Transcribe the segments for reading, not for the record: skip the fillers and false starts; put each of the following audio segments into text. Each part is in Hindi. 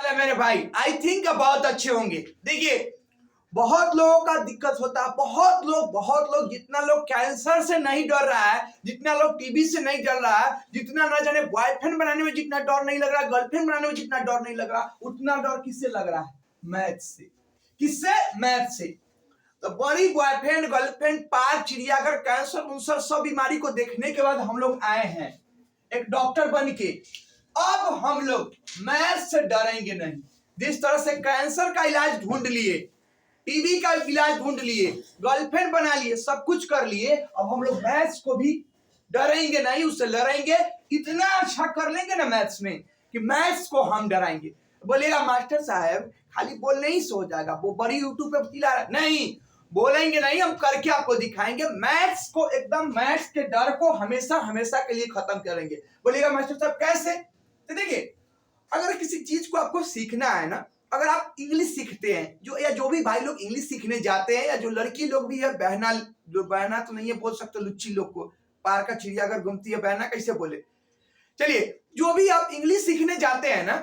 है मेरे भाई? आई थिंक बहुत अच्छे होंगे। देखिए, बहुत लोगों का दिक्कत होता है, बहुत लोग जितना लोग कैंसर से नहीं डर रहा है, जितना लोग टीबी से नहीं डर रहा है, जितना ना जाने बॉयफ्रेंड बनाने में जितना डर नहीं लग रहा, गर्लफ्रेंड बनाने में जितना डर नहीं लग रहा, उतना डर किससे लग रहा है? मैथ से। किससे? मैथ से। तो बड़ी बॉयफ्रेंड, गर्लफ्रेंड, पार्क, चिड़ियाघर, कैंसर उनसर सब बीमारी को देखने के बाद हम लोग आए हैं एक डॉक्टर बन के। अब हम लोग मैथ से डरेंगे नहीं। जिस तरह से कैंसर का इलाज ढूंढ लिए, टीबी का इलाज ढूंढ लिए, गर्लफ्रेंड बना लिए, सब कुछ कर लिए, अब हम लोग मैथ्स को भी डरेंगे नहीं, उससे लड़ेंगे। इतना अच्छा कर लेंगे ना मैथ्स में कि मैथ्स को हम डराएंगे। बोलेगा मास्टर साहब खाली बोलने ही सो जाएगा, वो बड़ी यूट्यूब पे चिल्ला रहा। नहीं, बोलेंगे नहीं, हम करके आपको दिखाएंगे। मैथ्स को एकदम, मैथ्स के डर को हमेशा हमेशा के लिए खत्म करेंगे। बोलेगा मास्टर साहब कैसे? तो देखिए, अगर किसी चीज को आपको सीखना है ना, अगर आप इंग्लिश सीखते हैं, जो भी भाई लोग इंग्लिश सीखने जाते हैं, या जो लड़की लोग भी है, बहना, जो बहना तो नहीं है बोल सकते, लुच्ची लोग को, पार्क का चिड़ियाघर घूमती है, बहना कैसे बोले, चलिए, जो भी आप इंग्लिश सीखने जाते हैं ना,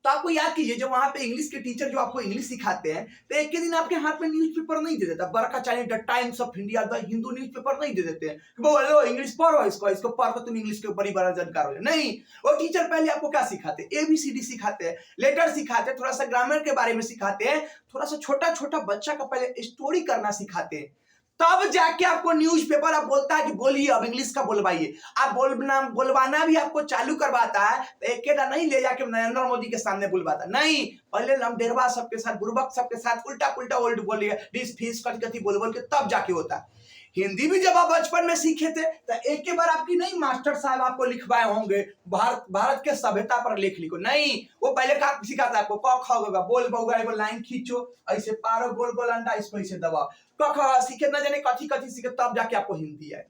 तो आपको याद कीजिए, जब वहां पे इंग्लिश के टीचर जो आपको इंग्लिश सिखाते हैं, तो एक के दिन आपके हाथ में न्यूज़पेपर नहीं दे देता, बरका चाहे the times of India, the Hindu newspaper नहीं दे देते हैं कि बोलो इंग्लिश पढ़ो, इसको पढ़ के तुम इंग्लिश के बड़ी बड़ा जानकार हो। नहीं, वो टीचर पहले आपको क्या सिखाते? ABCD सिखाते हैं, लेटर सिखाते हैं, थोड़ा सा ग्रामर के बारे में सिखाते हैं, थोड़ा सा छोटा छोटा बच्चा का पहले स्टोरी करना सिखाते हैं, तब जाके आपको न्यूज़पेपर आप बोलता है कि बोलिए अब इंग्लिश का बोलवाइए। आप बोलवाना भी आपको चालू करवाता है, तो एक नहीं ले जाके नरेंद्र मोदी के सामने बुलवाता नहीं, पहले लमडेरवा सबके साथ, बुर्बक सबके साथ उल्टा पुल्टा ओल्ड बोलिए, डिस फीस कथी बोल बोल के तब जाके होता है। हिंदी भी जब आप बचपन में सीखे थे, तो एक के बार आपकी नहीं मास्टर साहब आपको लिखवाए होंगे भारत के सभ्यता पर लेख लिखो। नहीं, वो पहले का सिखाता है आपको क ख ग बोल बउगा, एगो लाइन खींचो, ऐसे पारो, गोल गोल अंडा, इसको ऐसे दबाओ, क ख सीखे ना जाने कथी कथी सीखे, तब जाके आपको हिंदी आए।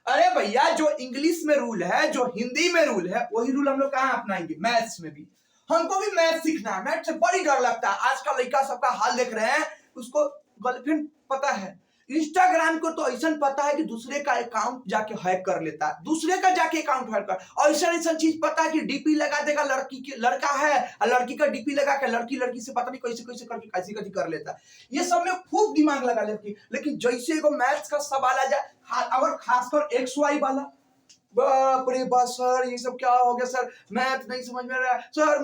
अरे भैया, जो इंग्लिश में रूल है, जो हिंदी में रूल है, वही रूल हम लोग कहाँ अपनाएंगे? मैथ्स में भी। हमको भी मैथ सीखना है। मैथ से बड़ी डर लगता है। आज का लड़का सबका हाल देख रहे हैं, उसको गर्लफ्रेंड पता है, इंस्टाग्राम को तो ऐसा पता है कि दूसरे का अकाउंट जाके हैक कर लेता है, दूसरे का जाके अकाउंट हैक कर, ऐसा ऐसा चीज पता है कि डीपी लगा देगा, लड़की के लड़का है और लड़की का डीपी लगा के लड़की से पता नहीं कैसे कैसे करके कैसी कैसी कर लेता है। ये सब में खूब दिमाग लगा लेती, लेकिन जैसे एगो मैथ्स का सवाल आ जाए, और खासकर XY वाला, बाप रे बाप सर, ये सब क्या हो गया सर, मैथ नहीं समझ में आ रहा है सर,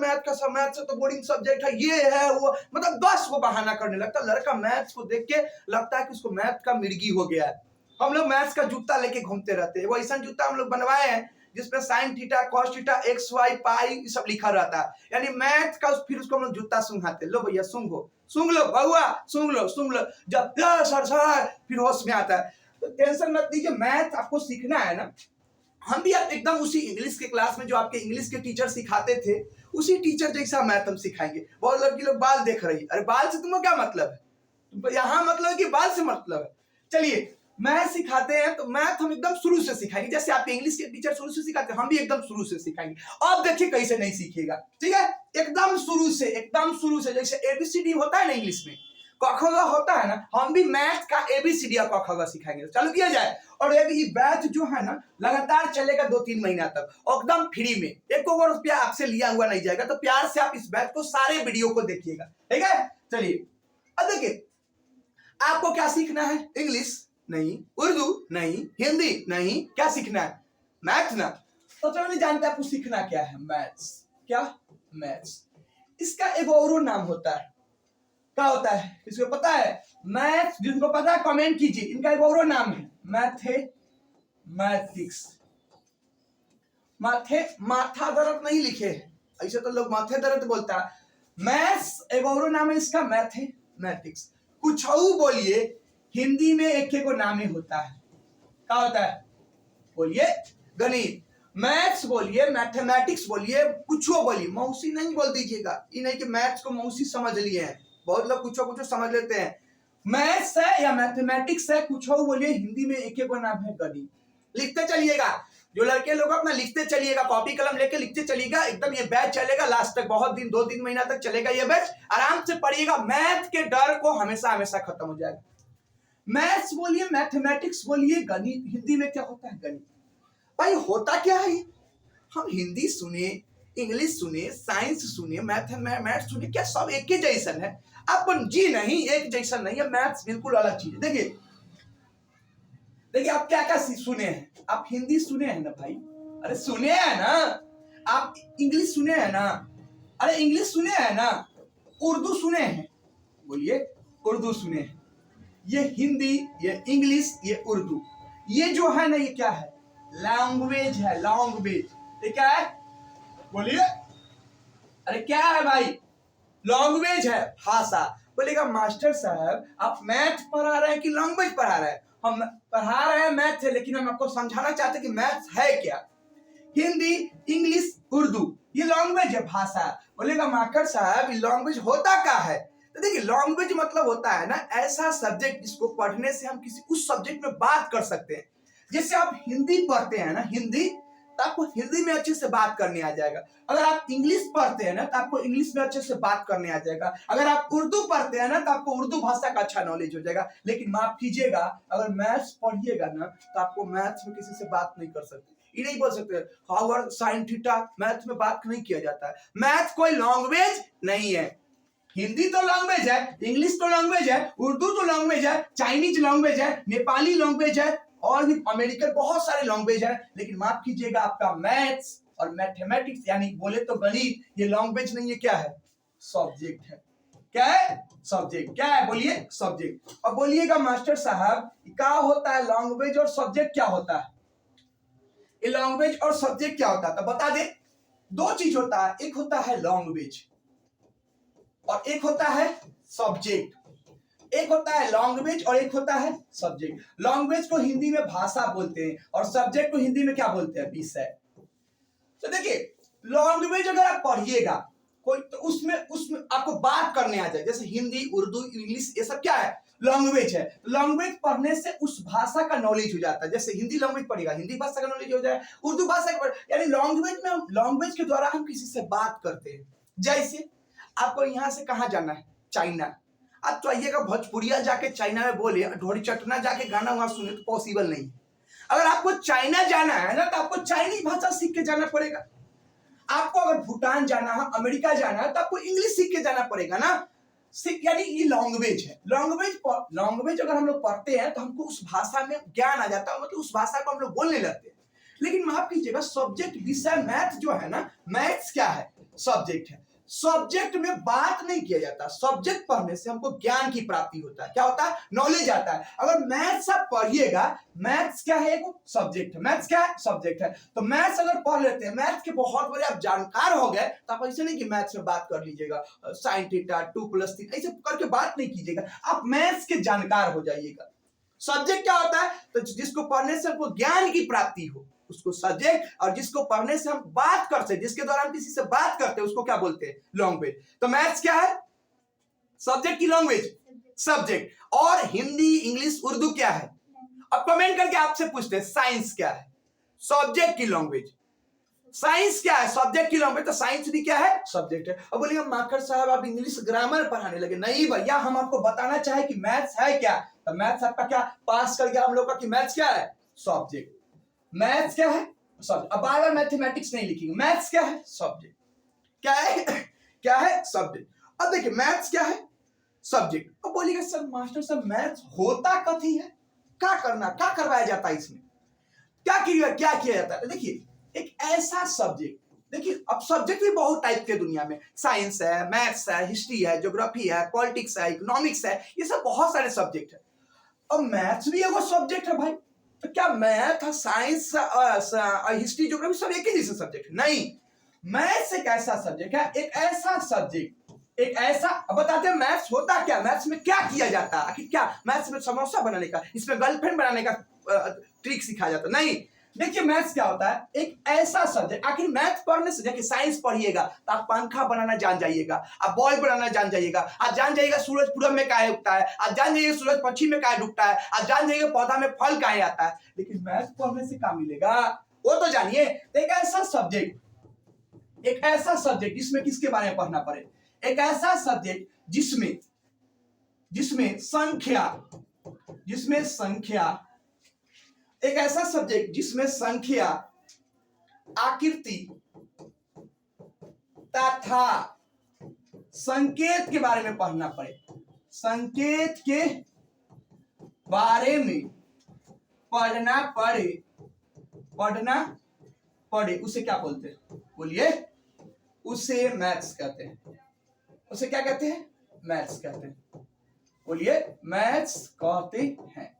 मैथ से तो बोरिंग सब्जेक्ट है, ये है वो, मतलब 10 वो बहाना करने लगता। लड़का मैथ्स को देख के लगता है कि उसको मैथ का मिर्गी हो गया है। हम लोग मैथ्स का जूता लेके घूमते रहते हैं। वो ऐसा जूता हम लोग बनवाए हैं जिसमें sine theta, cos theta, XY पाई ये सब लिखा रहता है, यानी मैथ का। फिर उसको हम लोग जूता सूंघाते, लो भैया सूंघ लो बउआ, सूंघ लो, जब सर फिर होश में आता है। तो टेंशन मत लीजिए, मैथ आपको सीखना है ना, हम भी आप एकदम उसी इंग्लिश के क्लास में जो आपके इंग्लिश के टीचर सिखाते थे, उसी टीचर जैसा मैथ हम सिखाएंगे। बहुत लड़की लोग बाल देख रही है, अरे बाल से तुमको क्या मतलब है? तुमको यहाँ मतलब है कि बाल से मतलब है? चलिए, मैथ सिखाते हैं तो मैथ हम एकदम शुरू से सिखाएंगे, जैसे आपके इंग्लिश के टीचर शुरू से सिखाते हैं, हम भी एकदम शुरू से सिखाएंगे। अब देखिए कैसे नहीं सीखिएगा, ठीक है? एकदम शुरू से जैसे ABCD होता है ना इंग्लिश में, क ख ग होता है ना, हम भी मैथ का ABCD और क ख ग सिखाएंगे। चालू किया जाए। और ये बैच जो है ना, लगातार चलेगा 2-3 महीना तक, एकदम फ्री में, 1 रुपया आपसे लिया हुआ नहीं जाएगा। तो प्यार से आप इस बैच को, सारे वीडियो को देखिएगा, ठीक है? चलिए, अब देखिए, आपको क्या सीखना है? इंग्लिश नहीं, उर्दू नहीं, हिंदी नहीं, क्या सीखना है? मैथ ना। तो चलो नहीं जानते आपको सीखना क्या है? मैथ्स। क्या? मैथ्स। इसका एक और नाम होता है, क्या होता है? इसको पता है? मैथ, जिनको पता है कमेंट कीजिए। इनका एक और नाम है मैथमेटिक्स। माथा दर्द नहीं लिखे, ऐसे तो लोग माथे दर्द बोलता है। मैथ्स एक और नाम है इसका, मैथमेटिक्स। कुछ बोलिए, हिंदी में एक को नाम ही होता है, क्या होता है? बोलिए गणित। मैथ्स बोलिए, मैथमेटिक्स बोलिए, कुछ बोलिए, मौसी नहीं बोल दीजिएगा। ये नहीं कि मैथ्स को मौसी समझ लिए हैं, बहुत लोग कुछ समझ लेते हैं। मैथ्स है या मैथमेटिक्स है, कुछ बोलिए, हिंदी में एक को नाम है गणित। लिखते चलिएगा, जो लड़के लोग अपना लिखते चलिएगा, कॉपी कलम लेके लिखते चलिएगा। एकदम ये बैच चलेगा लास्ट तक, बहुत दिन, 2-3 महीना तक चलेगा ये बैच। आराम से पढ़िएगा, मैथ के डर को हमेशा हमेशा खत्म हो जाएगा। मैथ्स बोलिए, मैथमेटिक्स बोलिए, गणित, हिंदी में क्या होता है? गणित। भाई होता क्या है? हम हिंदी सुने, इंग्लिश सुने, साइंस सुने, मैथ्स सुने, क्या सब एक ही जैसन है? अपन जी नहीं, एक जैसा नहीं है। मैथ्स बिल्कुल अलग चीज है। देखिए देखिए, आप क्या क्या सुने हैं? आप हिंदी सुने हैं ना भाई? अरे सुने हैं ना? आप इंग्लिश सुने हैं ना? अरे इंग्लिश सुने हैं ना? उर्दू सुने हैं? बोलिए, उर्दू सुने हैं। ये हिंदी, ये इंग्लिश, ये उर्दू, ये जो है ना, ये क्या है? लैंग्वेज है, लैंग्वेज। ये क्या है? बोलिए, अरे क्या है भाई? लैंग्वेज है, भाषा। बोलेगा मास्टर साहब आप मैथ पढ़ा रहे हैं कि लैंग्वेज पढ़ा रहे हैं? हम पढ़ा रहे हैं मैथ है, लेकिन हम आपको समझाना चाहते हैं कि मैथ है क्या। हिंदी, इंग्लिश, उर्दू, ये लैंग्वेज है, भाषा। बोलेगा मास्टर साहब ये लैंग्वेज होता क्या है? तो देखिए, लैंग्वेज मतलब होता है ना ऐसा सब्जेक्ट जिसको पढ़ने से हम किसी उस सब्जेक्ट में बात कर सकते हैं। जैसे आप हिंदी पढ़ते हैं ना, हिंदी, तो आपको हिंदी में अच्छे से बात करने आ जाएगा। अगर आप इंग्लिश पढ़ते हैं ना, तो आपको इंग्लिश में अच्छे से बात करने आ जाएगा। अगर आप उर्दू पढ़ते हैं ना, तो आपको उर्दू भाषा का अच्छा नॉलेज हो जाएगा। लेकिन माफ कीजिएगा, अगर मैथ्स पढ़िएगा ना, तो आपको मैथ्स में किसी से बात नहीं कर सकते। ये नहीं बोल सकते how are sine theta, math में बात नहीं किया जाता है। मैथ कोई लैंग्वेज नहीं है। हिंदी तो लैंग्वेज है, इंग्लिश तो लैंग्वेज है, उर्दू तो लैंग्वेज है, चाइनीज लैंग्वेज है, नेपाली लैंग्वेज है, और भी अमेरिकन बहुत सारे लैंग्वेज है। लेकिन माफ कीजिएगा, आपका मैथ्स और मैथमेटिक्स यानी बोले तो गणित, ये लैंग्वेज नहीं है, क्या है? सब्जेक्ट है। क्या है? सब्जेक्ट। क्या है? बोलिए, सब्जेक्ट। और बोलिएगा मास्टर साहब क्या होता है लैंग्वेज और सब्जेक्ट क्या होता है? ये लैंग्वेज और सब्जेक्ट क्या होता है तो बता दे। दो चीज होता है, एक होता है लैंग्वेज और एक होता है सब्जेक्ट। एक होता है लैंग्वेज और एक होता है सब्जेक्ट। लैंग्वेज को हिंदी में भाषा बोलते हैं और सब्जेक्ट को हिंदी में क्या बोलते हैं? विषय। तो देखिए, लैंग्वेज अगर आप पढ़िएगा कोई, तो उसमें उसमें आपको बात करने आ जाए। जैसे हिंदी, उर्दू, इंग्लिश, ये सब क्या है? लैंग्वेज है। लैंग्वेज पढ़ने से उस भाषा का नॉलेज हो जाता है। जैसे हिंदी लैंग्वेज पढ़ेगा, हिंदी भाषा का नॉलेज हो जाए, उर्दू भाषा का, यानी लैंग्वेज में, लैंग्वेज के द्वारा हम किसी से बात करते हैं। जैसे आपको यहाँ से कहाँ जाना है? चाइना। आप तो आइएगा भोजपुरिया जाके चाइना में बोले, ढोरी चटना जाके गाना वहां सुने, तो पॉसिबल नहीं। अगर आपको चाइना जाना है ना, तो आपको चाइनीज भाषा सीख के जाना पड़ेगा। आपको अगर भूटान जाना है, अमेरिका जाना है, तो आपको इंग्लिश सीख के जाना पड़ेगा ना। यानी ये लैंग्वेज है। लैंग्वेज अगर हम लोग पढ़ते हैं तो हमको उस भाषा में ज्ञान आ जाता है, मतलब उस भाषा को हम लोग बोलने लगते हैं। लेकिन माफ कीजिएगा, सब्जेक्ट, विषय, मैथ जो है ना, मैथ्स क्या है? सब्जेक्ट है। सब्जेक्ट में बात नहीं किया जाता। सब्जेक्ट पढ़ने से हमको ज्ञान की प्राप्ति होता है। क्या होता है? नॉलेज आता है। अगर मैथ्स आप पढ़िएगा, मैथ्स क्या है? एक सब्जेक्ट है। मैथ्स क्या है? सब्जेक्ट है। तो मैथ्स अगर पढ़ लेते हैं, मैथ्स के बहुत बड़े आप जानकार हो गए, तो आप ऐसे नहीं कि मैथ्स में बात कर लीजिएगा साइन थीटा 2+3 ऐसे करके बात नहीं कीजिएगा। आप मैथ्स के जानकार हो जाइएगा। सब्जेक्ट क्या होता है? तो जिसको पढ़ने से हमको ज्ञान की प्राप्ति हो, उसको सब्जेक्ट। और जिसको पढ़ने से हम बात करते हैं, जिसके द्वारा हम किसी से बात करते हैं, उसको क्या बोलते हैं? लैंग्वेज। तो मैथ्स क्या है? सब्जेक्ट की लैंग्वेज, सब्जेक्ट। और हिंदी, इंग्लिश, उर्दू क्या है? अब कमेंट करके आपसे पूछते हैं साइंस क्या है? सब्जेक्ट की लैंग्वेज। साइंस क्या है? सब्जेक्ट की लैंग्वेज। तो साइंस भी क्या है? सब्जेक्ट है। अब बोलिए माखर साहब आप इंग्लिश ग्रामर पढ़ाने लगे। नहीं भैया, हम आपको बताना चाहे कि मैथ्स है क्या। तो मैथ्स आपका क्या पास कर गया हम लोग का कि मैथ्स क्या है? सब्जेक्ट। मैथ्स क्या है? सब्जेक्ट। अब बार बार मैथमेटिक्स नहीं लिखेंगे। मैथ्स क्या है? सब्जेक्ट। क्या है? क्या है? सब्जेक्ट। अब देखिए, मैथ्स क्या है? सब्जेक्ट। अब बोलिएगा सर मास्टर साहब मैथ्स होता कथी है? क्या करना, क्या करवाया जाता है इसमें? क्या किया जाता है? देखिए, एक ऐसा सब्जेक्ट, देखिए अब सब्जेक्ट भी बहुत टाइप के दुनिया में, साइंस है, मैथ्स है, हिस्ट्री है, ज्योग्राफी है, पॉलिटिक्स है, इकोनॉमिक्स है, ये सब बहुत सारे सब्जेक्ट है। और मैथ्स भी एगो सब्जेक्ट है भाई। तो क्या मैथ, साइंस, हिस्ट्री, ज्योग्राफी सब एक ही जैसे सब्जेक्ट है? नहीं। मैथ्स एक ऐसा सब्जेक्ट है, एक ऐसा सब्जेक्ट, एक ऐसा। अब बताते हैं मैथ्स होता क्या? मैथ्स में क्या किया जाता है? आखिर क्या मैथ्स में? समोसा बनाने का, इसमें गर्लफ्रेंड बनाने का ट्रिक सिखाया जाता? नहीं। देखिए मैथ्स क्या होता है? एक ऐसा सब्जेक्ट। आखिर मैथ पढ़ने से, देखिए साइंस पढ़िएगा तो आप पंखा बनाना जान जाइएगा, आप बॉल बनाना जान जाइएगा, आप जान जाइएगा सूरज पूरब में काहे उगता है, आप जान जाइएगा सूरज पश्चिम में काहे डूबता है, आप जान जाइएगा पौधा में फल काहे आता है। लेकिन मैथ पढ़ने से क्या मिलेगा वो तो जानिए। एक ऐसा सब्जेक्ट, एक ऐसा सब्जेक्ट जिसमें किसके बारे में पढ़ना पड़े? एक ऐसा सब्जेक्ट जिसमें जिसमें संख्या, जिसमें संख्या, एक ऐसा सब्जेक्ट जिसमें संख्या, आकृति, तथा संकेत के बारे में पढ़ना पड़े, संकेत के बारे में पढ़ना पड़े उसे क्या बोलते हैं? बोलिए, उसे मैथ्स कहते हैं। उसे क्या कहते हैं? मैथ्स कहते हैं। बोलिए, मैथ्स कहते हैं।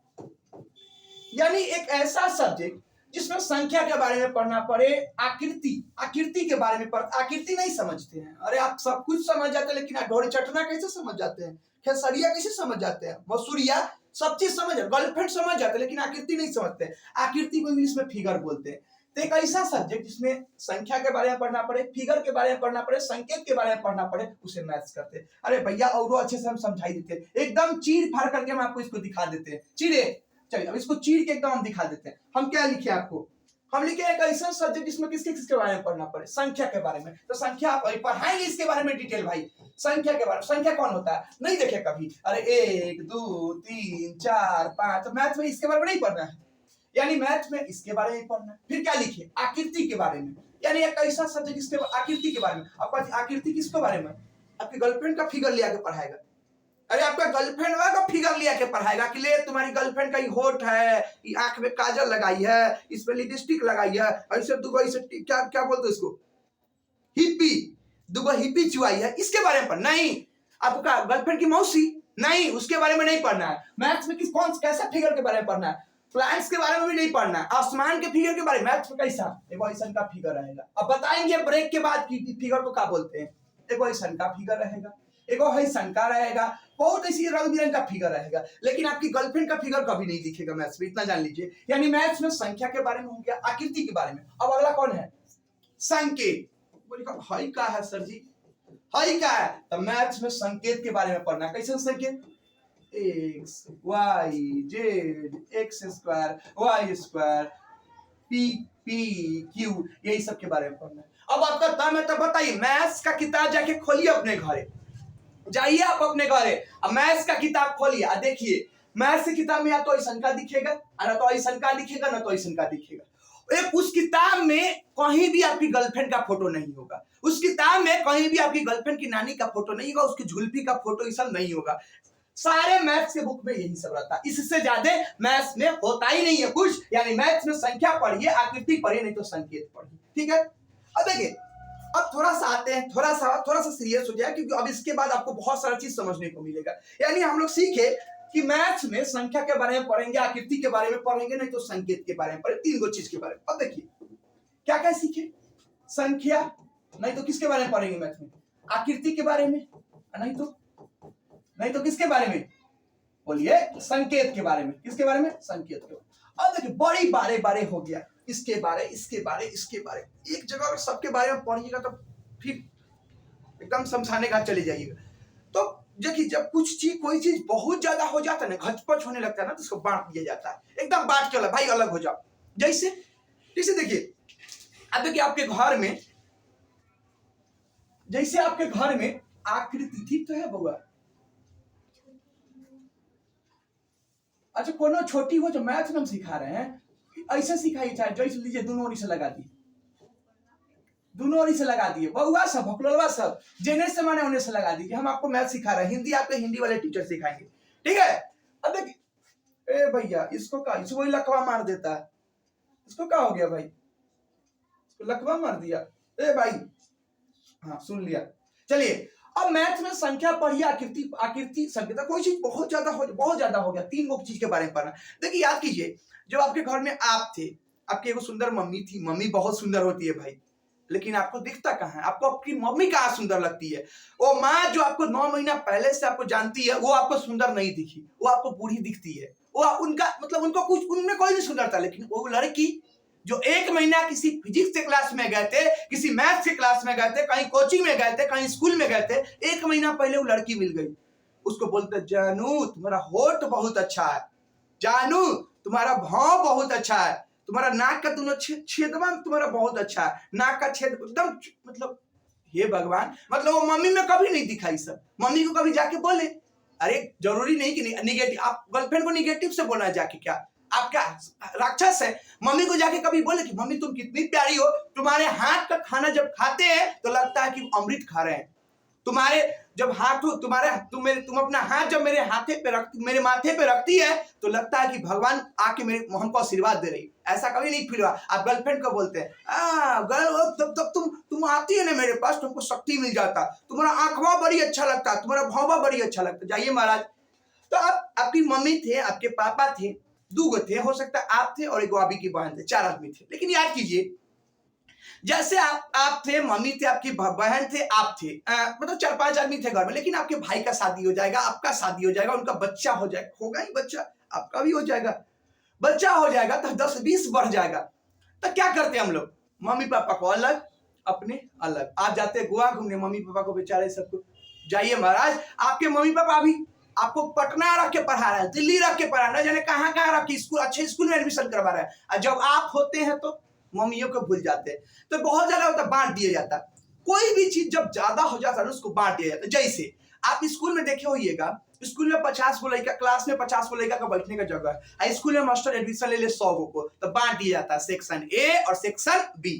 यानी एक ऐसा सब्जेक्ट जिसमें संख्या के बारे में पढ़ना पड़े, आकृति के बारे में आकृति नहीं समझते हैं। अरे आप सब कुछ समझ जाते हैं, लेकिन आप ढोरी चटना कैसे समझ जाते हैं, खेसरिया कैसे समझ जाते हैं, मसूरिया सब चीज समझ, गर्लफ्रेंड समझ जाते हैं, लेकिन आकृति नहीं समझते हैं। आकृति को इंग्लिश में फिगर बोलते हैं। तो एक ऐसा सब्जेक्ट जिसमें संख्या के बारे में पढ़ना पड़े, फिगर के बारे में पढ़ना पड़े, संकेत के बारे में पढ़ना पड़े, उसे मैथ्स करते हैं। अरे भैया और अच्छे से हम समझाई देते हैं, एकदम चीर फाड़ करके हम आपको इसको दिखा देते हैं। चीरे, चलिए अब इसको चीर के एकदम हम दिखा देते हैं। हम क्या लिखे आपको? हम लिखे एक ऐसा सब्जेक्ट जिसमें किसके बारे में पढ़ना पड़े, संख्या के बारे में। तो संख्या आप पढ़ाएंगे इसके बारे में डिटेल भाई, संख्या के बारे में। संख्या कौन होता है नहीं देखे कभी? अरे 1 2 3 4 5, तो मैथ में इसके बारे में नहीं पढ़ना है, यानी मैथ में इसके बारे में पढ़ना है। फिर क्या लिखे? आकृति के बारे में, यानी एक ऐसा सब्जेक्ट जिसके आकृति के बारे में। आपका आकृति किसके बारे में? आपकी गर्लफ्रेंड का फिगर लिया के पढ़ाएगा। अरे आपका गर्लफ्रेंड का फिगर लिया के पढ़ाएगा कि ले तुम्हारी गर्लफ्रेंड का ये होठ है, ये आंख में काजल लगाई है, इसमें लिपस्टिक लगाई है, ऐसे दुगो ऐसे क्या बोलते इसको, हिप्पी, दुगो हिप्पी चुआई है, इसके बारे में पढ़ना नहीं। आपका गर्लफ्रेंड की मौसी नहीं, उसके बारे में नहीं पढ़ना है। मैथ्स में कैसा फिगर के बारे में पढ़ना है, प्लांट्स के बारे में भी नहीं पढ़ना है। आसमान के फिगर के बारे में मैथ्स में कैसा, एक ऐसा का फिगर रहेगा। अब बताएंगे ब्रेक के बाद कि फिगर को क्या बोलते हैं। एक ऐसा का फिगर रहेगा, एक हैसन का रहेगा, बहुत ऐसी रंग बिरंग का फिगर रहेगा, लेकिन आपकी गर्लफ्रेंड का फिगर कभी नहीं दिखेगा मैथ्स में, इतना जान लीजिए। यानी मैथ्स में संख्या के बारे में हो गया, आकृति के बारे में। अब अगला कौन है? संकेत। बोलिए हाई का है सर जी, हाई का है। तो मैथ्स में संकेत के बारे में पढ़ना। कैसे संकेत? X y z, x square y square, p p q, यही सब के बारे में पढ़ना है। अब आपका दाम है, तो बताइए मैथ्स का किताब जाके खोलिए अपने घरे, जाइए आप अपने घरे, अब मैथ्स का किताब खोलिए, देखिए मैथ्स की किताब में या तो ऐसा का दिखेगा, ना तो ऐसा का दिखेगा, ना तो ऐसा का दिखेगा। एक उस किताब में कहीं भी आपकी गर्लफ्रेंड का फोटो नहीं होगा, उस किताब में कहीं भी आपकी गर्लफ्रेंड की नानी का फोटो नहीं होगा, उसकी झुलपी का फोटो ये सब नहीं होगा। सारे मैथ्स के बुक में यही सब रहता है, इससे ज्यादा मैथ्स में होता ही नहीं है कुछ। यानी मैथ्स में संख्या पढ़िए, आकृति पढ़िए, नहीं तो संकेत पढ़िए। ठीक है, अब देखिए, अब थोड़ा सा आते हैं, थोड़ा सा सीरियस हो जाए, क्योंकि अब इसके बाद आपको बहुत सारा चीज समझने को मिलेगा। यानी हम लोग सीखे कि मैथ्स में संख्या के बारे में पढ़ेंगे, आकृति के बारे में पढ़ेंगे, नहीं तो संकेत के बारे में पढ़ेंगे, तीन गो चीज के बारे में। अब देखिए क्या क्या सीखे, संख्या, नहीं तो किसके बारे में पढ़ेंगे मैथ में? आकृति के बारे में, नहीं तो किसके बारे में? बोलिए, संकेत के बारे में। किसके बारे में? संकेत के बारे में। अब देखिए बड़ी बारे हो गया, इसके बारे, एक जगह अगर सबके बारे में पढ़िएगा तो फिर एकदम समझाने का चले जाइएगा। तो देखिए जब कोई चीज बहुत ज्यादा हो जाता है ना, घचपच होने लगता है ना, तो उसको बांट दिया जाता है, एकदम बांट के भाई अलग हो जाओ। जैसे देखिए, अब देखिए आपके घर में, जैसे आपके घर में आकृति, ठीक तो है बउआ? अच्छा, कोनो छोटी हो जो मैथ में हम सिखा रहे हैं, ऐसे सिखाइए, चाहे जैसे लीजिए दोनों ओर से लगा दिए, दोनों ओर से लगा दिए, बहुआ सब भोकलवा सब जेने से माने उन्हें से लगा दीजिए। हम आपको मैथ सिखा रहे हैं, हिंदी आपके हिंदी वाले टीचर सिखाएंगे, ठीक है? अब देखिए, ए भैया इसको वही लकवा मार देता है, इसको क्या हो गया भाई? इसको लकवा मार दिया, ए भाई, हाँ सुन लिया। चलिए अब मैथ में संख्या पढ़िए, आकृति संकेत, कोई चीज बहुत ज्यादा हो गया, तीन गो चीज के बारे में पढ़ना। देखिए याद कीजिए, जब आपके घर में आप थे, आपकी एक सुंदर मम्मी थी, मम्मी बहुत सुंदर होती है भाई, लेकिन आपको दिखता कहाँ है? आपको आपकी मम्मी कहाँ सुंदर लगती है? वो माँ जो आपको 9 महीना पहले से आपको जानती है, वो आपको सुंदर नहीं दिखी, वो आपको बूढ़ी दिखती है। वो उनका मतलब उनको कुछ, उनमें कोई नहीं सुंदरता, लेकिन वो लड़की जो 1 महीना किसी फिजिक्स के क्लास में गए थे, किसी मैथ्स के क्लास में गए थे, कहीं कोचिंग में गए थे, कहीं स्कूल में गए थे, 1 महीना पहले वो लड़की मिल गई, उसको बोलते जानू तुम्हारा होठ बहुत अच्छा है, जानू तुम्हारा भाव बहुत अच्छा है, तुम्हारा नाक का दोनों छेदवा तुम्हारा बहुत अच्छा है, नाक का छेद एकदम, मतलब हे भगवान, मतलब वो मम्मी में कभी नहीं दिखाई सब। मम्मी को कभी जाके बोले, अरे जरूरी नहीं कि निगेटिव, आप गर्लफ्रेंड को निगेटिव से बोलना है जाके, क्या आपका राक्षस है। मम्मी को जाके कभी बोले कि मम्मी तुम कितनी प्यारी हो, तुम्हारे हाथ का खाना जब खाते हैं तो लगता है कि अमृत खा रहे हैं। तुम्हारे जब हाथ तुम अपना हाथ जब मेरे माथे पे रखती है तो लगता है कि भगवान आके हमको आशीर्वाद दे रही। ऐसा कभी नहीं फील हुआ। आप गर्लफ्रेंड को बोलते हैं तब तुम आती है ना मेरे पास, तुमको शक्ति मिल जाता, तुम्हारा आंखवा बड़ी अच्छा लगता, तुम्हारा भावा बड़ी अच्छा लगता। जाइए महाराज, तो आपकी मम्मी थे, आपके पापा थे, दो थे, हो सकता है आप थे और एक भाभी की बहन थे, 4 आदमी थे। लेकिन याद कीजिए, जैसे आप थे, मम्मी थे, आपकी बहन थे, आप थे, मतलब 4-5 आदमी थे घर में। लेकिन आपके भाई का शादी हो जाएगा, आपका शादी हो जाएगा, उनका बच्चा हो जाएगा, होगा ही बच्चा, आपका भी हो जाएगा, बच्चा हो जाएगा तो 10-20 बढ़ जाएगा। तो क्या करते हम लोग, मम्मी पापा को अलग, अपने अलग। आप जाते गोवा घूमने, मम्मी पापा को बेचारे सबको। जाइए महाराज, आपके मम्मी पापा भी आपको पटना रख के पढ़ा रहे हैं, दिल्ली रख के पढ़ा रहे हैं, न जाने कहाँ कहाँ रख के स्कूल, अच्छे स्कूल में एडमिशन करवा रहे हैं। और जब आप होते हैं तो मम्मियों को भूल जाते हैं। तो बहुत ज्यादा होता, बांट दिया जाता। कोई भी चीज जब ज्यादा हो जाता है उसको बांट दिया जाता है। जैसे आप स्कूल में देखे होइएगा, स्कूल में 50 को लड़का, क्लास में 50 को लड़का का बैठने का जगह है, स्कूल में मास्टर एडमिशन ले ले 100 को, तो बांट दिया जाता है सेक्शन ए और सेक्शन बी।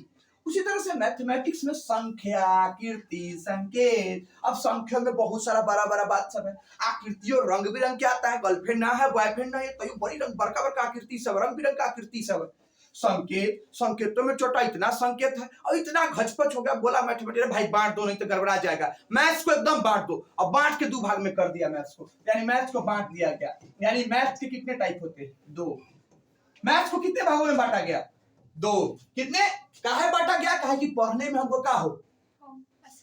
उसी तरह से मैथमेटिक्स में संख्या, आकृति, संकेत। अब संख्या में बहुत सारा बड़ा बड़ा बात सब है। आकृति और रंग बिरंग क्या आता है, गर्लफ्रेंड ना है, बॉयफ्रेंड ना है, तो बड़ी रंग बड़का बड़का आकृति सब, रंग बिरंग का आकृति सब। संकेत, संकेतों में छोटा इतना संकेत है और इतना घचपच हो गया। बोला मैथमेटिक्स भाई बांट दो नहीं तो गड़बड़ा जाएगा, मैथ्स को एकदम बांट दो। और बांट के 2 भाग में कर दिया मैथ्स को, यानी मैथ्स को बांट दिया गया। यानी मैथ्स के कितने टाइप होते हैं, 2। मैथ्स को कितने भागों में बांटा गया, 2। कितने, काहे बांटा गया, काहे कि पढ़ने में हमको क्या हो,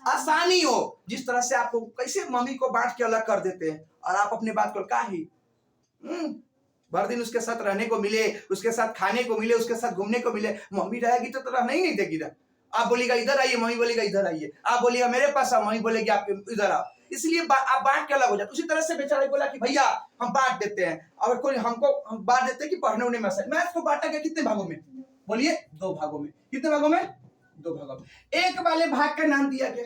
आसानी हो। जिस तरह से आपको कैसे मम्मी को बांट के अलग कर देते हैं और आप अपने बात को काहे भर दिन उसके साथ रहने को मिले, उसके साथ खाने को मिले, उसके साथ घूमने को मिले। मम्मी रहेगी तो रहना ही नहीं देगी ना। आप बोलेगा इधर आइए, मम्मी बोलेगा इधर आइए। आप बोलेगा मेरे पास आओ, मम्मी बोलेगी आपके इधर आओ। इसलिए आप बांट के अलग हो जाते। उसी तरह से बेचारे बोला कि भैया हम बांट देते हैं, अगर कोई हम बांट देते हैं कि पढ़ने उड़ने में। मैथ्स को बांटा गया कितने भागों में, बोलिए 2 भागों में। कितने भागों में, 2 भागों में। एक वाले भाग का नाम दिया गया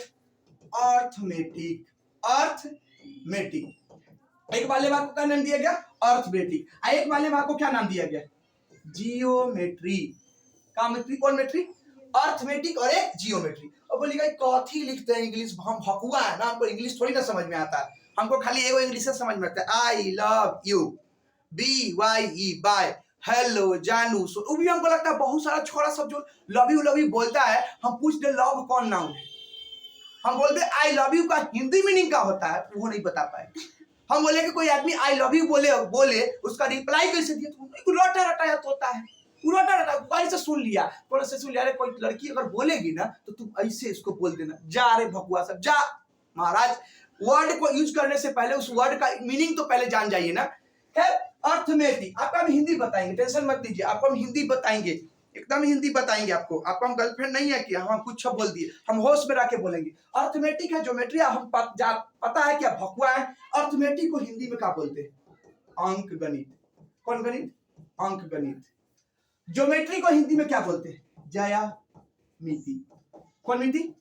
अर्थमेटिक। अर्थमेटिक एक वाले भाग को क्या नाम दिया गया, अर्थमेटिक। एक वाले भाग को क्या नाम दिया गया, जियोमेट्री। कौन मेट्री, अर्थमेटिक और एक जियोमेट्री। और बोलिएगा कॉथी लिखते हैं इंग्लिश, हम भकुआ है ना, हमको इंग्लिश थोड़ी ना समझ में आता है, हमको खाली एगो इंग्लिश से समझ में आता है, I love you, BYE bye, hello जानू। वो भी हमको लगता है बहुत सारा छोरा सब जो लव यू बोलता है, हम पूछते लव कौन नाउन है, हम बोलते आई लव यू का हिंदी मीनिंग क्या होता है वो नहीं बता पाए। हम बोले कि कोई आदमी आई लव यू बोले उसका रिप्लाई कैसे दिया, तो रोटा रटाया होता है, रोटा रटा बाई से सुन लिया, थोड़ा से सुन लिया। अरे कोई लड़की अगर बोलेगी ना तो तुम ऐसे इसको बोल देना, जा रे भकुआ सब जा। महाराज वर्ड को यूज करने से पहले उस वर्ड का मीनिंग तो पहले जान जाइए ना। खैर अर्थमेटिक आपको हम हिंदी बताएंगे, टेंशन मत लीजिए, आपको हम हिंदी बताएंगे, एकदम हिंदी बताएंगे आपको। आपको हम गर्लफ्रेंड नहीं है कि हम कुछ बोल दिए, हम होश में रख के बोलेंगे। अर्थमेटिक है ज्योमेट्री, हम पता है क्या भकुआ है। अर्थमेटिक को हिंदी में क्या बोलते हैं, अंक गणित। कौन गणित, अंक गणित। ज्योमेट्री को हिंदी में क्या बोलते हैं, ज्यामिति। कौन मिति,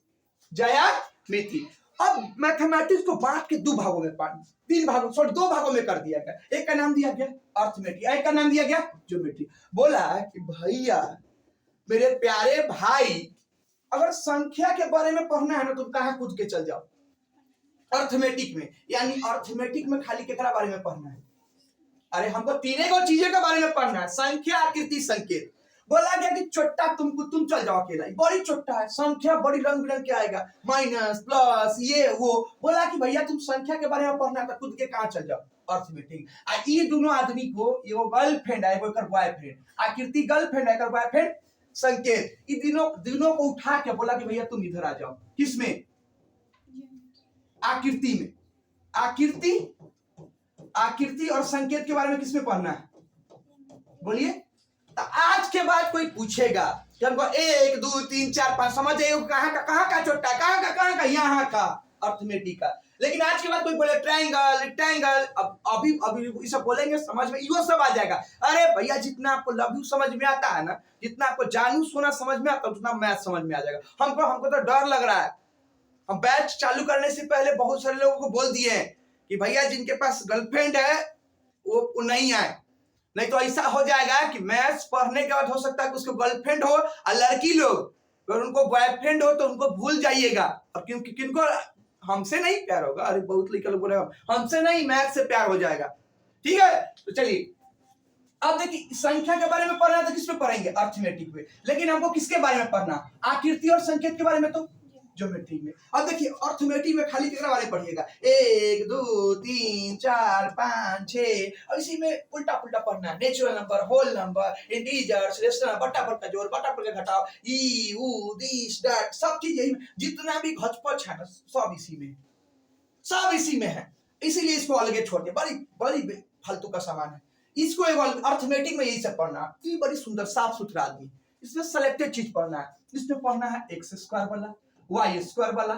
ज्यामिति। अब मैथमेटिक्स को बांट के 2 भागों में 3 भागों, सॉरी 2 भागों में कर दिया गया। एक का नाम दिया गया अर्थमेटिक, एक का नाम दिया गया ज्योमेट्री। बोला कि भैया मेरे प्यारे भाई, अगर संख्या के बारे में पढ़ना है ना तुम कहाँ कूद के चल जाओ, अर्थमेटिक में। यानी अर्थमेटिक में खाली केकरा बारे में पढ़ना है, अरे हमको 3 चीजें के बारे में पढ़ना है, संख्या, आकृति, संकेत। बोला गया कि छोटा तुम चल जाओ अकेला, बड़ी छोटा है, संख्या बड़ी रंग बिरंग के आएगा, माइनस प्लस ये वो। बोला कि भैया तुम संख्या के बारे में पढ़ना है तो खुद के कहाँ चल जाओ, अर्थमेटिक। ये दोनों आदमी को, एगो गर्लफ्रेंड है, एगो बॉयफ्रेंड, आकृति गर्लफ्रेंड है, बॉयफ्रेंड संकेत। ये दिनों को उठा के बोला कि भैया तुम इधर आ जाओ, किसमें, आकृति में। आकृति और संकेत के बारे में किसमें पढ़ना है, बोलिए। तो आज के बाद कोई पूछेगा कि हमको 1 2 3 4 5 समझ आइए, कहाँ का छोटा, कहाँ का यहाँ का, अर्थमेटिक का। लेकिन आज के बाद कोई बोले ट्रायंगल, रेक्टेंगल, अभी ये सब बोलेंगे समझ में ये सब आ जाएगा। अरे भैया जितना आपको लव यू समझ में आता है ना, जितना आपको जानू सोना समझ में आता है, उतना मैथ समझ में आ जाएगा। हमको तो डर लग रहा है। हम बैच चालू करने से पहले बहुत सारे लोगों को बोल दिए हैं कि भैया जिनके पास गर्लफ्रेंड है वो नहीं आए, नहीं तो ऐसा हो जाएगा कि मैथ्स पढ़ने के बाद हो सकता है कि उसको गर्लफ्रेंड हो, और लड़की लोग अगर उनको बॉयफ्रेंड हो तो उनको भूल जाइएगा। और क्योंकि किनको हमसे नहीं प्यार होगा, अरे बहुत लड़के लोग बोले हमसे नहीं, मैथ से प्यार हो जाएगा। ठीक है, तो चलिए अब देखिए संख्या के बारे में पढ़ना है तो किस पे पढ़ेंगे, अर्थमेटिक में। लेकिन हमको किसके बारे में पढ़ना, आकृति और संकेत के बारे में, तो ज्योमेट्री में। अब देखिए अर्थमेटिक में खाली कितना वाले पढ़िएगा, 1 2 3 4 5 6, और इसी में उल्टा पुल्टा पढ़ना है, natural number, whole number, integers, rational, बट्टा पर का जोड़, बट्टा पर का घटाव, ई उ दिस दैट, सब चीज यही में, जितना भी घचपच है ना सब इसी में, सब इसी में है। इसीलिए इसको अलग छोड़ दिया, बड़ी बड़ी फालतू का सामान है। इसको अर्थमेटिक में यही सब पढ़ना है। ये बड़ी सुंदर साफ सुथरा आदमी, इसमें सेलेक्टेड चीज पढ़ना है। इसमें पढ़ना है एक्स स्क्वायर वाला, वाई स्क्वायर वाला,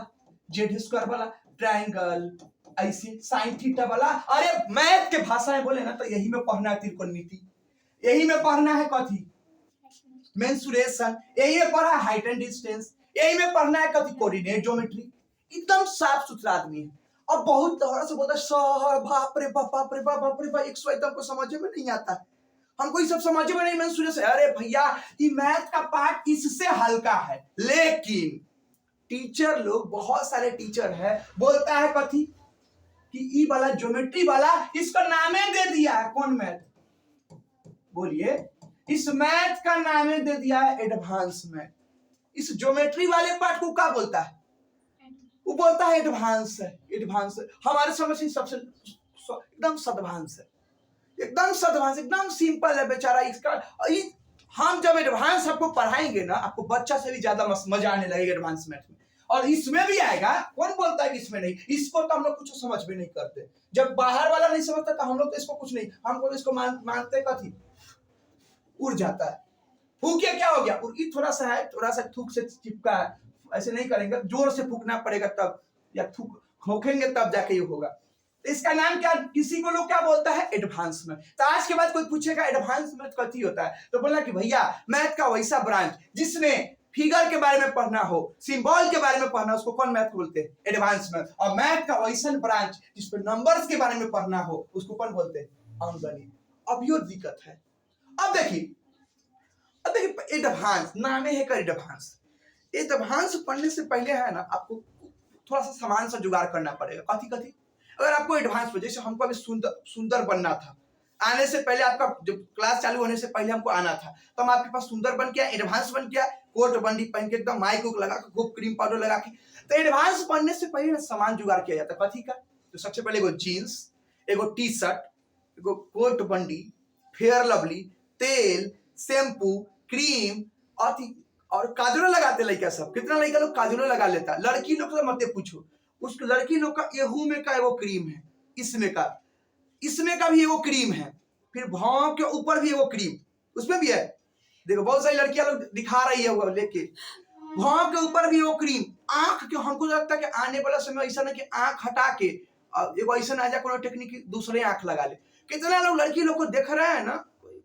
जेड स्क्वायर वाला, ट्रायंगल, ऐसे साइन थीटा वाला। अरे मैथ के भाषा में बोले ना तो यही में पढ़ना है त्रिकोणमिति, यही में पढ़ना है कथी मेंसुरेशन, यही में पढ़ा है हाइट एंड डिस्टेंस, यही में पढ़ना है कथी कोऑर्डिनेट ज्योमेट्री। एकदम साफ सुथरा आदमी है। और बहुत तरह से बोलता है बाप रे बाप, बाप रे बाप, बाप रे बाप, 100 एकदम को समझ में नहीं आता है, हमको ये सब समझ में नहीं मेंसुरेशन। अरे भैया ये मैथ का पार्ट इससे हल्का है। लेकिन टीचर लोग, बहुत सारे टीचर है, बोलता है कथी कि ई वाला ज्योमेट्री वाला इसका नामे दे दिया है, कौन मैथ बोलिए, इस मैथ का नामे दे दिया है एडवांस मैथ। इस ज्योमेट्री वाले पार्ट को क्या बोलता है, वो बोलता है एडवांस है। एडवांस हमारे समझ से सबसे एकदम सदवांस है, एकदम सदवांस, एकदम सिंपल है बेचारा इसका। हम जब एडवांस आपको पढ़ाएंगे ना, आपको बच्चा से भी ज्यादा मजा आने लगेगा एडवांस मैथ में। और इसमें भी आएगा, कौन बोलता है कि इसमें नहीं, इसको तो हम लोग कुछ समझ भी नहीं करते। जब बाहर वाला नहीं समझता तो हम लोग तो इसको कुछ नहीं, हमको तो इसको मानते कथी, उड़ जाता है। फूके क्या हो गया, थोड़ा सा है, थोड़ा सा थूक से चिपका है, ऐसे नहीं करेंगे, जोर से फूकना पड़ेगा तब, या थूक खोखेंगे तब जाके ये होगा। इसका नाम क्या, किसी को लोग क्या बोलता है, एडवांस मैथ। तो आज के बाद कोई पूछेगा एडवांस मैथ कथी होता है, तो बोलना कि भैया मैथ का वैसा ब्रांच जिसमें फिगर के बारे में पढ़ना हो, सिंबल के बारे में पढ़ना, उसको कौन मैथ बोलते हैं, एडवांस मैथ। और मैथ का वैसा ब्रांच जिसमें नंबर्स के बारे में पढ़ना हो, उसको कौन बोलते हैं, अंकगणित। अब ये दिक्कत है। अब देखिए एडवांस नाम है का एडवांस। एडवांस पढ़ने से पहले है ना, आपको थोड़ा सा सामान सा जुगाड़ करना पड़ेगा। कथी कथी, अगर आपको एडवांस में, जैसे हमको अभी सुंदर बनना था, आने से पहले, आपका जब क्लास चालू होने से पहले हमको आना था, तो हम आपके पास सुंदर बन गया, एडवांस बन गया, कोट बंडी पहन के एकदम माइक लगा के, खूब क्रीम पाउडर लगा के। तो एडवांस बनने से पहले ना सामान जुगाड़ किया जाता है। कथी का, तो सबसे पहले एगो जीन्स, एगो टी शर्ट, एगो कोट बंडी, फेयर लवली, तेल, शैम्पू, क्रीम, और काजल लगाते लड़का सब। कितना लड़का लोग काजल लगा लेता, लड़की लोग तो मत पूछो। उस लड़की लोग का एहू में का एगो क्रीम है, इसमें का भी एगो क्रीम है, फिर भाव के ऊपर भी एगो क्रीम उसमें भी है। देखो बहुत सारी लड़कियां लोग दिखा रही है वो लेके, भाव के ऊपर भी एगो क्रीम। आंख के हमको लगता है कि आने वाला समय ऐसा ना कि आंख हटा के एगो ऐसा आ जाए कोनो टेक्निक दूसरे आंख लगा ले। कितना लोग लड़की लोग को देख रहे हैं ना,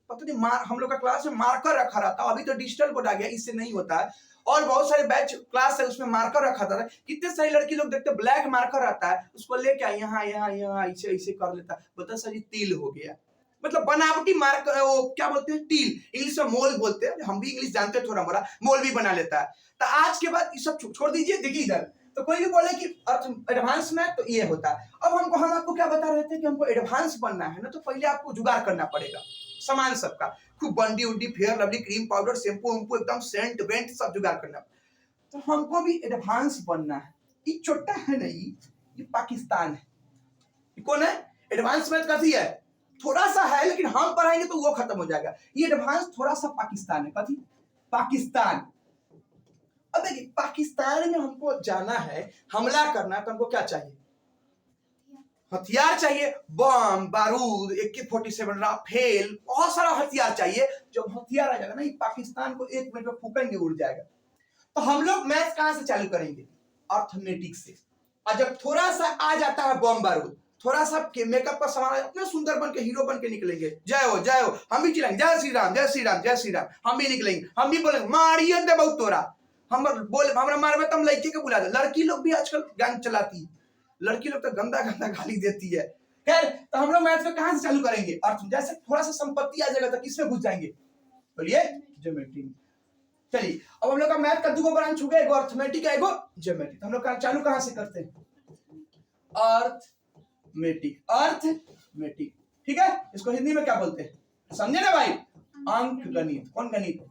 पता नहीं हम लोग का क्लास में मार्कर रखा रहता, अभी तो डिजिटल बोर्ड आ गया, इससे नहीं होता है। और बहुत सारे बैच क्लास है उसमें मार्कर रखा था, कितने सारी लड़की लोग देखते ब्लैक मार्कर आता है, उसको लेके यहाँ यहाँ यहाँ ऐसे ऐसे कर लेता है, बता सर ये तिल हो गया। मतलब बनावटी मार्कर, वो क्या बोलते हैं, टील, इंग्लिश में मोल बोलते हैं, हम भी इंग्लिश जानते हैं थोड़ा मोड़ा, मोल भी बना लेता है। तो आज के बाद ये सब छोड़ दीजिए। देखिए इधर तो कोई भी बोले कि एडवांस मैथ तो ये होता है। अब हम आपको क्या बता रहे थे कि हमको एडवांस बनना है ना, तो पहले आपको जुगाड़ करना पड़ेगा सामान सबका, खूब बंडी उंडी, fair lovely, cream powder, shampoo उम्पू, एकदम सेंट वेंट सब जुगाड़ करना। तो हमको भी एडवांस बनना है। ये छोटा है नहीं, ये पाकिस्तान है। ये कौन है, एडवांस मैथ कथी है, थोड़ा सा है, लेकिन हम पढ़ाएंगे तो वो खत्म हो जाएगा। ये एडवांस थोड़ा सा पाकिस्तान है। कथी, पाकिस्तान। अब देखिए पाकिस्तान में हमको जाना है, हमला करना है, तो हमको क्या चाहिए, हथियार चाहिए, बम, बारूद, AK-47, राफेल, बहुत सारा हथियार चाहिए। जब हथियार आ जाएगा ना, पाकिस्तान को 1 मिनट में फूकेंगे, उड़ जाएगा। तो हम लोग मैथ कहां से चालू करेंगे, अर्थमेटिक से। और जब थोड़ा सा आ जाता है बम बारूद, थोड़ा सा मेकअप का सामान, अपने सुंदर बन के हीरो बन के निकलेंगे, जय हो जय हो, हम भी चिल्लाएंगे जय श्री राम जय श्री राम जय श्री राम, हम भी निकलेंगे, हम भी बोलेंगे मारिए दे बहुत तोरा, हम बोले हमरा मारबे तुम लड़की के बुला दे। लड़की लोग भी आजकल गैंग चलाती है, लड़की लोग तो गंदा गंदा गाली देती है, खैर, तो हम लोग मैथ को कहां से चालू करेंगे? अर्थ। जैसे थोड़ा सा संपत्ति आ जाएगा तो किसमें घुस जाएंगे? बोलिए, ज्योमेट्री में। चलिए, अब हम लोग का मैथ का दो ब्रांच हो गया, एगो अर्थमेटिक है, एगो ज्योमेट्री। तो हम लोग का चालू कहां से करते हैं? Arithmetic, arithmetic. ठीक है, इसको हिंदी में क्या बोलते हैं? समझे ना भाई? अंक गणित। कौन गणित?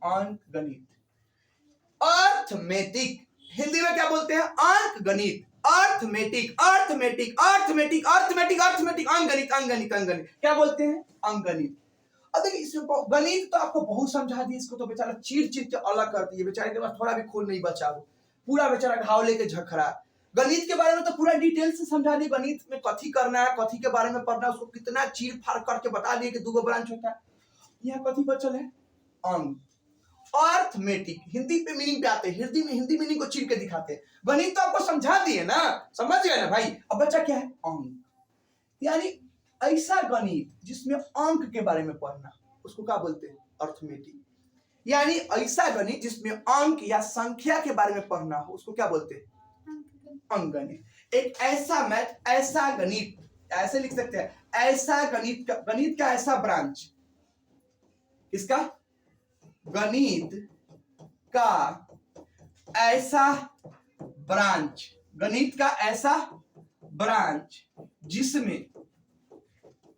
अंक गणित। अर्थमेटिक हिंदी में क्या बोलते हैं? अंक गणित। Arithmetic, arithmetic, arithmetic, arithmetic, arithmetic, अंगणित, अंगणित, अंगणित। क्या बोलते हैं? अंगणित। अब देखिए, इसमें गणित तो आपको बहुत समझा दी, इसको तो बेचारा चीर चीर के अलग कर दिए, बेचारे के पास थोड़ा भी खून नहीं बचा, वो पूरा बेचारा घाव लेके झखरा। गणित के बारे में तो पूरा डिटेल से समझा दी, गणित में कथी करना है, कथी के बारे में पढ़ना है, उसको कितना चीर फाड़ करके बता दिए कि दो ब्रांच होता है। यहाँ कथी बचल है? अंक। अर्थमेटिक हिंदी पे मीनिंग पे आते हैं, हिंदी मीनिंग को चीर के दिखाते हैं। गणित तो आपको समझा दिए ना, समझ गए ना भाई? अब बच्चा क्या है? अंक। यानी ऐसा गणित जिसमें अंक के बारे में पढ़ना, उसको क्या बोलते हैं? अर्थमेटिक। यानी ऐसा गणित जिसमें अंक या संख्या के बारे में पढ़ना हो, उसको क्या बोलते हैं? अंकगणित। एक ऐसा मैथ, ऐसा गणित, ऐसे लिख सकते हैं, ऐसा गणित का ऐसा ब्रांच। इसका गणित का ऐसा ब्रांच, गणित का ऐसा ब्रांच जिसमें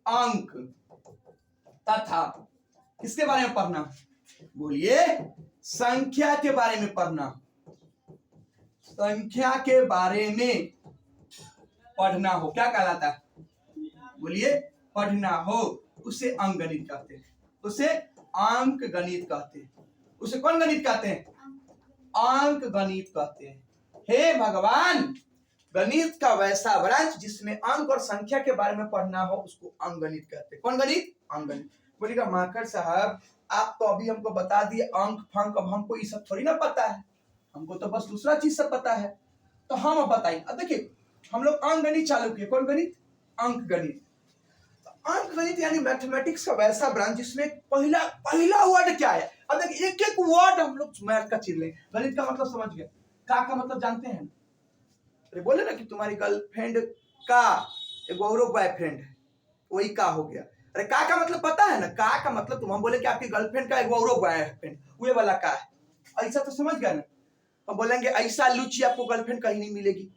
अंक तथा किसके बारे में पढ़ना? बोलिए, संख्या के बारे में पढ़ना। संख्या के बारे में पढ़ना हो, क्या कहलाता है? बोलिए, पढ़ना हो, उसे अंकगणित कहते हैं, उसे अंक गणित कहते हैं। उसे कौन गणित कहते हैं? अंक गणित कहते हैं। हे भगवान, गणित का वैसा ब्रांच जिसमें अंक और संख्या के बारे में पढ़ना हो, उसको अंकगणित कहते हैं। कौन गणित? अंकगणित। बोलिएगा माकर साहब, आप तो अभी हमको बता दिए अंक फंक, अब हमको ये सब थोड़ी ना पता है, हमको तो बस दूसरा चीज सब पता है। तो हम अब बताइए। अब देखिए, हम लोग अंकगणित चालू किए। कौन गणित? अंकगणित। अंकगणित यानी मैथमेटिक्स का वैसा ब्रांच जिसमें पहला वर्ड क्या है? अब देखिए, एक एक वर्ड हम लोग मैथ का चीज लें। गणित का मतलब समझ गए? का मतलब जानते हैं? अरे बोले ना कि तुम्हारी गर्लफ्रेंड का एक और बॉयफ्रेंड है, वही का हो गया। अरे का मतलब पता है ना? का मतलब तुम हम बोले कि आपकी गर्लफ्रेंड का एक और बॉयफ्रेंड, वो वाला का है, ऐसा तो समझ गए ना? हम बोलेंगे ऐसा लूची आपको गर्लफ्रेंड कहीं नहीं मिलेगी,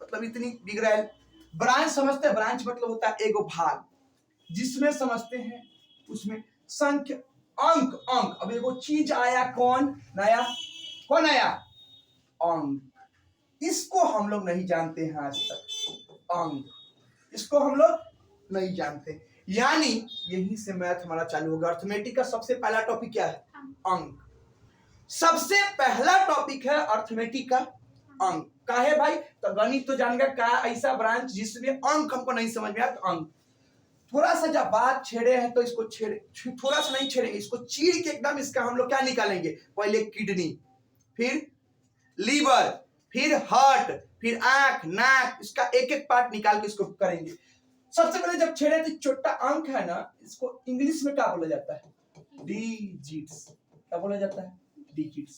मतलब इतनी बिगड़ैल। ब्रांच समझते हैं? ब्रांच मतलब होता है एगो भाग, जिसमें समझते हैं उसमें संख्या, अंक। अंक, अब एगो चीज आया, कौन नया? कौन आया? अंक। इसको हम लोग नहीं जानते हैं आज तक, अंक, इसको हम लोग नहीं जानते। यानी यहीं से मैथ हमारा चालू होगा। अर्थमेटिक का सबसे पहला टॉपिक क्या है? अंक। सबसे पहला टॉपिक है अर्थमेटिक का अंक। का है भाई? तो गणित तो जान गया, का ऐसा ब्रांच जिसमें अंक हमको नहीं समझ में आया, तो अंक। थोड़ा सा जब बात छेड़े हैं तो इसको थोड़ा सा नहीं छेड़ेंगे, इसको चीर के एकदम इसका हम लोग क्या निकालेंगे? पहले किडनी, फिर लीवर, फिर हार्ट, फिर आंख, नाक, इसका एक एक पार्ट निकाल के इसको करेंगे। सबसे पहले जब छेड़े तो छोटा अंक है ना, इसको इंग्लिश में क्या बोला जाता है? डिजिट्स। क्या बोला जाता है? डिजिट्स।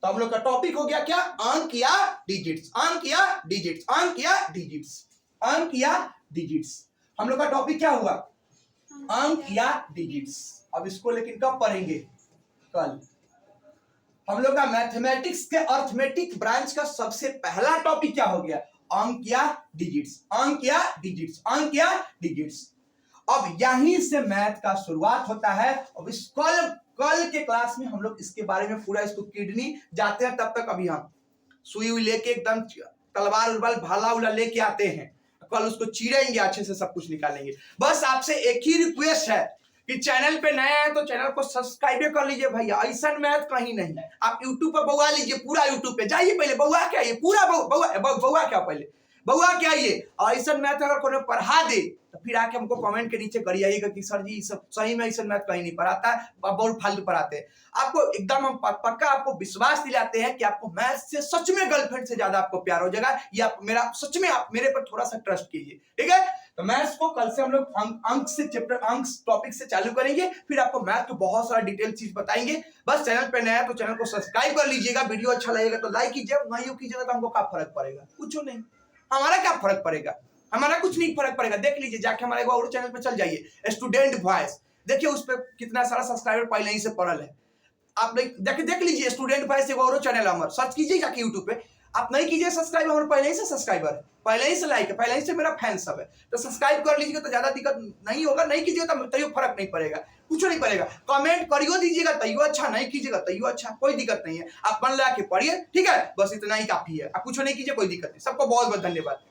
तो हम लोग का टॉपिक हो गया क्या? अंक या डिजिट्स, अंक या डिजिट्स, अंक या डिजिट्स, अंक या डिजिट्स। हम लोग का टॉपिक क्या हुआ? अंक या डिजिट्स। अब इसको लेकिन कब पढ़ेंगे? कल। हम लोग का मैथमेटिक्स के अर्थमेटिक ब्रांच का सबसे पहला टॉपिक क्या हो गया? अंक या डिजिट्स, अंक या डिजिट्स, अंक या डिजिट्स। अब यहीं से मैथ का शुरुआत होता है। अब इस कल के क्लास में हम लोग इसके बारे में पूरा इसको किडनी जाते हैं, तब तक अभी हम सुई हुई लेके एकदम तलवार उलवार भाला उला लेके आते हैं, कल उसको चीरेंगे, अच्छे से सब कुछ निकालेंगे। बस आपसे एक ही रिक्वेस्ट है कि चैनल पे नए हैं तो चैनल को सब्सक्राइब कर लीजिए भैया, ऐसा मैथ कहीं नहीं। आप यूट्यूब पर बउआ लीजिए, पूरा यूट्यूब पे जाइए, पहले बउआ क्या, ये पूरा बउआ क्या, पहले बउआ क्या, ये ऐसा मैथ अगर कोई पढ़ा दे तो फिर आके हमको कमेंट के नीचे करिएगा कि सर जी सब सही में ऐसा मैथ कहीं नहीं पढ़ाता है, बहुत फालतू पढ़ाते हैं। आपको एकदम हम पक्का आपको विश्वास दिलाते हैं कि आपको मैथ से सच में गर्लफ्रेंड से ज्यादा आपको प्यार हो जाएगा। ये आप मेरा सच में आप मेरे पर थोड़ा सा ट्रस्ट कीजिए, ठीक है? तो मैथ्स को कल से हम लोग अंक से चैप्टर अंक टॉपिक से चालू करेंगे, फिर आपको मैथ को बहुत सारा डिटेल चीज बताएंगे। बस चैनल पे नया है तो चैनल को सब्सक्राइब कर लीजिएगा, वीडियो अच्छा लगेगा तो लाइक कीजिए, नहीं कीजिएगा तो हमको क्या फर्क पड़ेगा? कुछ नहीं, हमारा क्या फर्क पड़ेगा। हमारा कुछ नहीं फर्क पड़ेगा। देख लीजिए, जाके हमारे और चैनल पे चल जाइए, स्टूडेंट वॉइस, देखिए उस पर कितना सारा सब्सक्राइबर पहले ही से पड़ल है। आप देख लीजिए, स्टूडेंट वॉइस एक और चैनल हमारा, सर्च कीजिए जाके यूट्यूब पे। आप नहीं कीजिए सब्सक्राइब, हमारे पहले ही से सब्सक्राइबर है, पहले ही से लाइक है, पहले ही से मेरा फैन सब है, तो सब्सक्राइब कर लीजिएगा तो ज्यादा दिक्कत नहीं होगा। नहीं कीजिएगा तो तैयो फर्क नहीं पड़ेगा, कुछ नहीं पड़ेगा। कमेंट करियो दीजिएगा तैयो अच्छा, नहीं कीजिएगा तैयो अच्छा, कोई दिक्कत नहीं है। आप मन लगा के पढ़िए, ठीक है, बस इतना ही काफी है। आप कुछ नहीं कीजिए, कोई दिक्कत नहीं। सबको बहुत बहुत धन्यवाद।